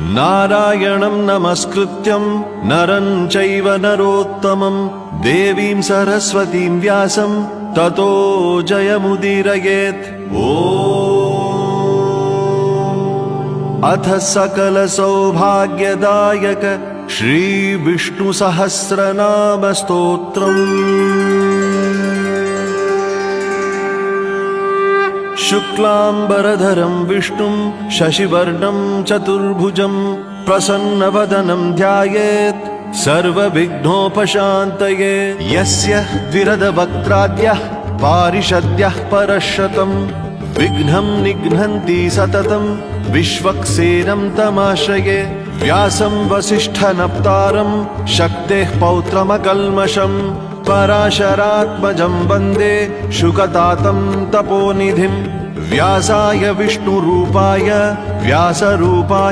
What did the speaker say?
नारायणं नमस्कृत्यं नरं चैव नरोत्तमं देवीं सरस्वतीं व्यासं ततो जयमुदीरयेत्। अथ सकल सौभाग्यदायक श्री विष्णु सहस्रनाम स्तोत्रम्। शुक्लांबरधरं विष्णुं शशिवर्णं चतुर्भुजं प्रसन्नवदनं ध्यायेत् सर्वविघ्नोपशान्तये। यस्य द्विरदवक्त्राद्यः पारिषद्यः परशतं विघ्नं निघ्नन्ति सततं विश्वक्सेनं तमाश्रये। व्यासं वसिष्ठनप्तारं शक्तेः पौत्रमकल्मषं पराशरात्मजं वन्दे शुकतातं तपोनिधिं। व्यासाय विष्णुरूपाय व्यासरूपाय